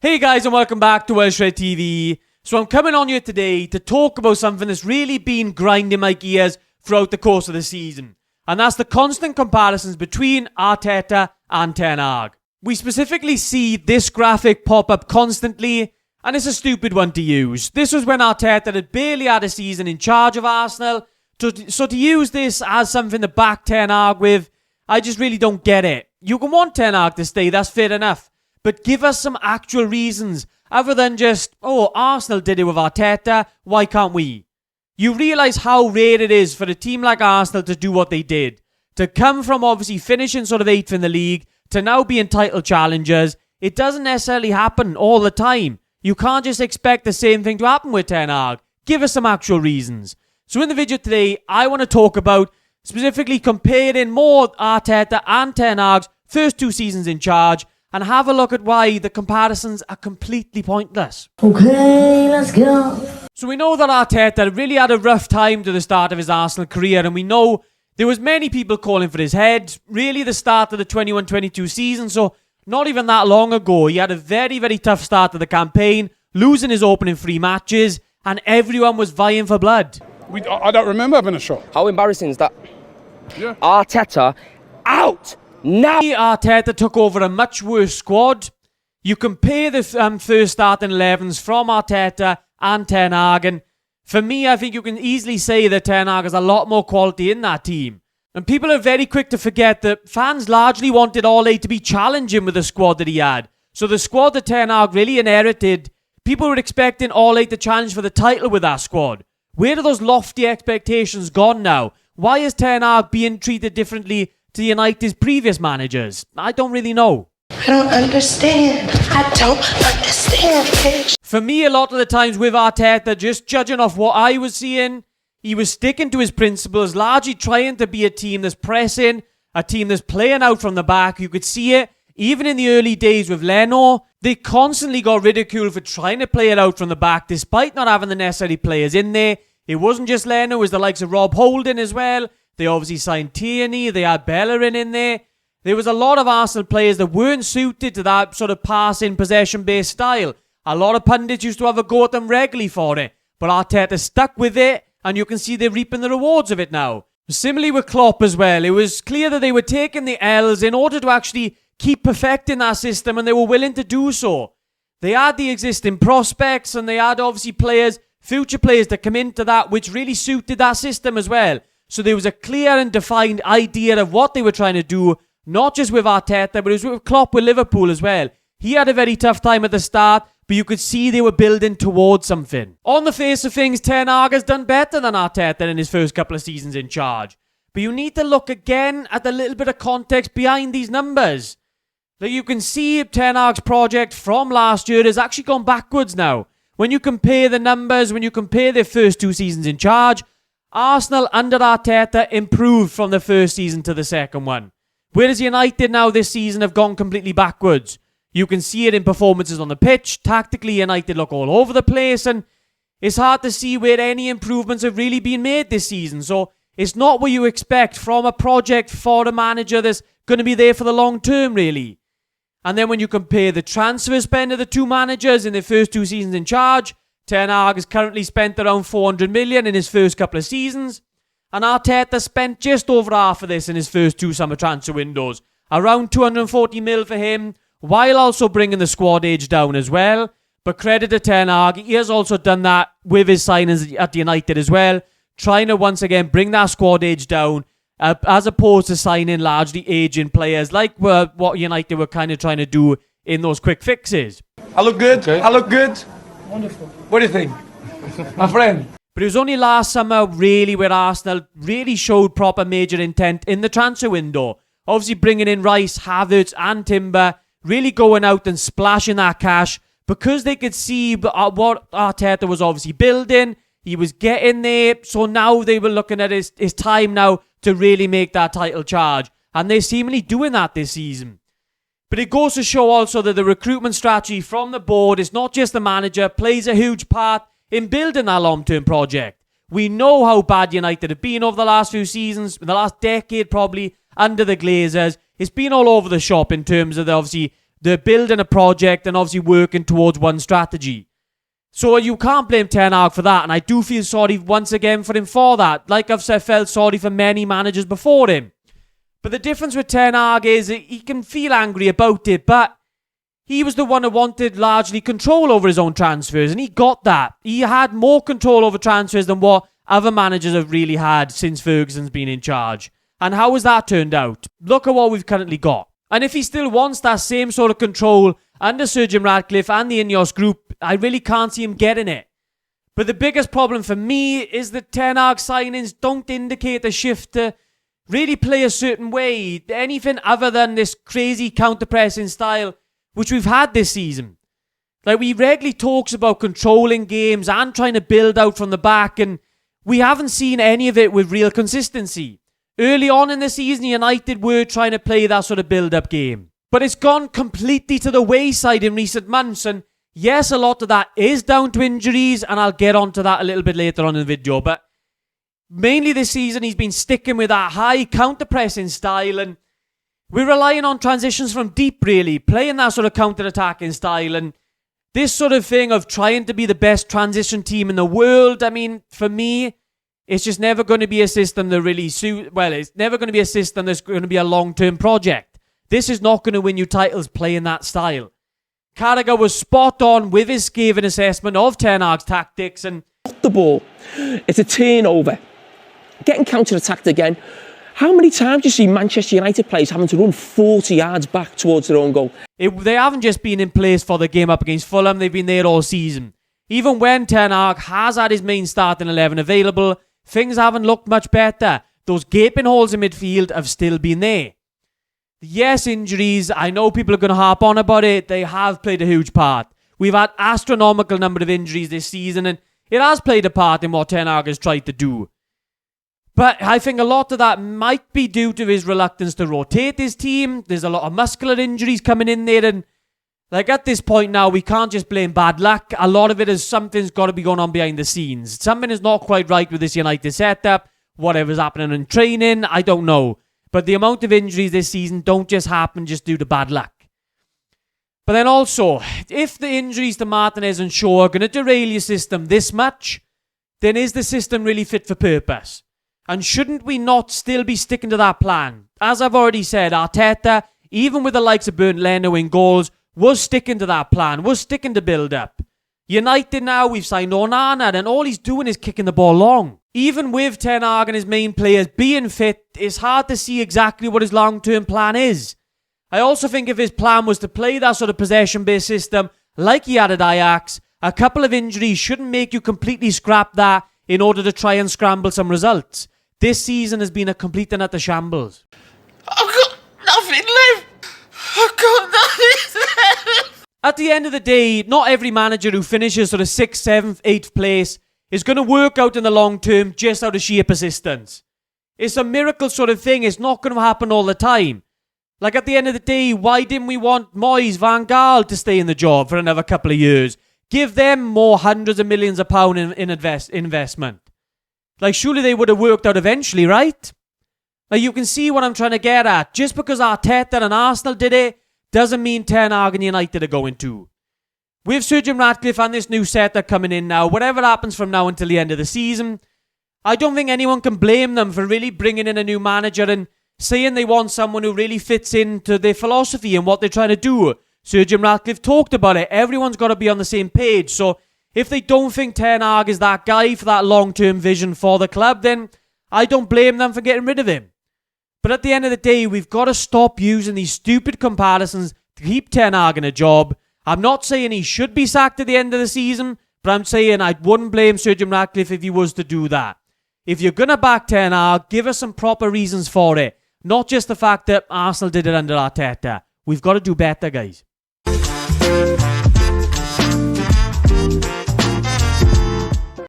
Hey guys, and welcome back to Welsh Red TV. So I'm coming on here today to talk about something that's really been grinding my gears throughout the course of the season. And that's the constant comparisons between Arteta and Ten Hag. We specifically see this graphic pop up constantly, and it's a stupid one to use. This was when Arteta had barely had a season in charge of Arsenal, so to use this as something to back Ten Hag with, I just really don't get it. You can want Ten Hag to stay, that's fair enough. But give us some actual reasons, other than just, Arsenal did it with Arteta, why can't we? You realise how rare it is for a team like Arsenal to do what they did. To come from obviously finishing sort of 8th in the league, to now being title challengers, it doesn't necessarily happen all the time. You can't just expect the same thing to happen with Ten Hag. Give us some actual reasons. So in the video today, I want to talk about specifically comparing more Arteta and Ten Hag's first 2 seasons in charge, and have a look at why the comparisons are completely pointless. Okay, let's go. So we know that Arteta really had a rough time to the start of his Arsenal career, and we know there was many people calling for his head, really the start of the 21-22 season, so not even that long ago. He had a very, very tough start to the campaign, losing his opening 3 matches, and everyone was vying for blood. I don't remember having a shot. How embarrassing is that? Yeah. Arteta out now. Arteta took over a much worse squad. You compare the first starting 11s from Arteta and Ten Hag, and for me, I think you can easily say that Ten Hag has a lot more quality in that team. And people are very quick to forget that fans largely wanted Ole to be challenging with the squad that he had. So the squad that Ten Hag really inherited, people were expecting Ole to challenge for the title with that squad. Where are those lofty expectations gone now? Why is Ten Hag being treated differently to United's previous managers? I don't really know. I don't understand. Bitch. For me, a lot of the times with Arteta, just judging off what I was seeing, he was sticking to his principles, largely trying to be a team that's pressing, a team that's playing out from the back. You could see it even in the early days with Leno. They constantly got ridiculed for trying to play it out from the back, despite not having the necessary players in there. It wasn't just Leno, it was the likes of Rob Holding as well. They obviously signed Tierney, they had Bellerin in there. There was a lot of Arsenal players that weren't suited to that sort of passing, possession-based style. A lot of pundits used to have a go at them regularly for it. But Arteta stuck with it, and you can see they're reaping the rewards of it now. Similarly with Klopp as well, it was clear that they were taking the L's in order to actually keep perfecting that system, and they were willing to do so. They had the existing prospects, and they had obviously players, future players that come into that, which really suited that system as well. So there was a clear and defined idea of what they were trying to do, not just with Arteta, but it was with Klopp with Liverpool as well. He had a very tough time at the start, but you could see they were building towards something. On the face of things, Ten Hag has done better than Arteta in his first couple of seasons in charge. But you need to look again at a little bit of context behind these numbers. That you can see Ten Hag's project from last year has actually gone backwards now. When you compare the numbers, when you compare their first 2 seasons in charge, Arsenal under Arteta improved from the first season to the second one. Whereas United now this season have gone completely backwards. You can see it in performances on the pitch. Tactically, United look all over the place, and it's hard to see where any improvements have really been made this season. So it's not what you expect from a project for a manager that's going to be there for the long term, really. And then when you compare the transfer spend of the 2 managers in their first 2 seasons in charge, Ten Hag has currently spent around 400 million in his first couple of seasons, and Arteta spent just over half of this in his first 2 summer transfer windows. Around 240 mil for him, while also bringing the squad age down as well. But credit to Ten Hag, he has also done that with his signings at United as well, trying to once again bring that squad age down, as opposed to signing largely aging players like what United were kind of trying to do in those quick fixes. I look good. Okay. I look good. Wonderful. What do you think? My friend. But it was only last summer, really, where Arsenal really showed proper major intent in the transfer window. Obviously bringing in Rice, Havertz and Timber, really going out and splashing that cash because they could see what Arteta was obviously building. He was getting there, so now they were looking at his time now to really make that title charge. And they're seemingly doing that this season. But it goes to show also that the recruitment strategy from the board is not just the manager, plays a huge part in building that long-term project. We know how bad United have been over the last few seasons, the last decade probably, under the Glazers. It's been all over the shop in terms of obviously They're building a project and obviously working towards one strategy. So you can't blame Ten Hag for that, and I do feel sorry once again for him for that. Like I've said, felt sorry for many managers before him. But the difference with Ten Hag is he can feel angry about it, but he was the one who wanted largely control over his own transfers, and he got that. He had more control over transfers than what other managers have really had since Ferguson's been in charge. And how has that turned out? Look at what we've currently got. And if he still wants that same sort of control under Sir Jim Ratcliffe and the Ineos group, I really can't see him getting it. But the biggest problem for me is that Ten Hag signings don't indicate a shift to really play a certain way. Anything other than this crazy counter-pressing style which we've had this season. Like, we regularly talks about controlling games and trying to build out from the back, and we haven't seen any of it with real consistency. Early on in the season, United were trying to play that sort of build-up game. But it's gone completely to the wayside in recent months, and yes, a lot of that is down to injuries, and I'll get onto that a little bit later on in the video, but mainly this season he's been sticking with that high counter-pressing style, and we're relying on transitions from deep, really, playing that sort of counter-attacking style, and this sort of thing of trying to be the best transition team in the world, I mean, for me, it's just never going to be a system that really suits. Well, it's never going to be a system that's going to be a long-term project. This is not going to win you titles playing that style. Carragher was spot on with his scathing assessment of Ten Hag's tactics, and the ball. It's a turnover. Getting counter-attacked again. How many times do you see Manchester United players having to run 40 yards back towards their own goal? They haven't just been in place for the game up against Fulham, they've been there all season. Even when Ten Hag has had his main starting 11 available, things haven't looked much better. Those gaping holes in midfield have still been there. Yes, injuries, I know people are going to harp on about it, they have played a huge part. We've had astronomical number of injuries this season, and it has played a part in what Ten Hag has tried to do. But I think a lot of that might be due to his reluctance to rotate his team. There's a lot of muscular injuries coming in there, and like at this point now, we can't just blame bad luck. A lot of it is something's got to be going on behind the scenes. Something is not quite right with this United setup. Whatever's happening in training, I don't know. But the amount of injuries this season don't just happen just due to bad luck. But then also, if the injuries to Martinez and Shaw are going to derail your system this much, then is the system really fit for purpose? And shouldn't we not still be sticking to that plan? As I've already said, Arteta, even with the likes of Bernd Leno in goals, was sticking to that plan, was sticking to build-up. United now, we've signed Onana, and all he's doing is kicking the ball long. Even with Ten Hag and his main players being fit, it's hard to see exactly what his long-term plan is. I also think if his plan was to play that sort of possession-based system, like he had at Ajax, a couple of injuries shouldn't make you completely scrap that in order to try and scramble some results. This season has been a complete and utter shambles. I've got nothing left. I've got nothing left. At the end of the day, not every manager who finishes sort of 6th, 7th, 8th place is going to work out in the long term just out of sheer persistence. It's a miracle sort of thing. It's not going to happen all the time. Like at the end of the day, why didn't we want Moyes, Van Gaal to stay in the job for another couple of years? Give them more hundreds of millions of pounds in investment. Like, surely they would have worked out eventually, right? Like, you can see what I'm trying to get at. Just because Arteta and Arsenal did it, doesn't mean Ten Hag and United are going to. With Sir Jim Ratcliffe and this new setup coming in now, whatever happens from now until the end of the season, I don't think anyone can blame them for really bringing in a new manager and saying they want someone who really fits into their philosophy and what they're trying to do. Sir Jim Ratcliffe talked about it. Everyone's got to be on the same page. So if they don't think Ten Hag is that guy for that long-term vision for the club, then I don't blame them for getting rid of him. But at the end of the day, we've got to stop using these stupid comparisons to keep Ten Hag in a job. I'm not saying he should be sacked at the end of the season, but I'm saying I wouldn't blame Sir Jim Ratcliffe if he was to do that. If you're going to back Ten Hag, give us some proper reasons for it. Not just the fact that Arsenal did it under Arteta. We've got to do better, guys.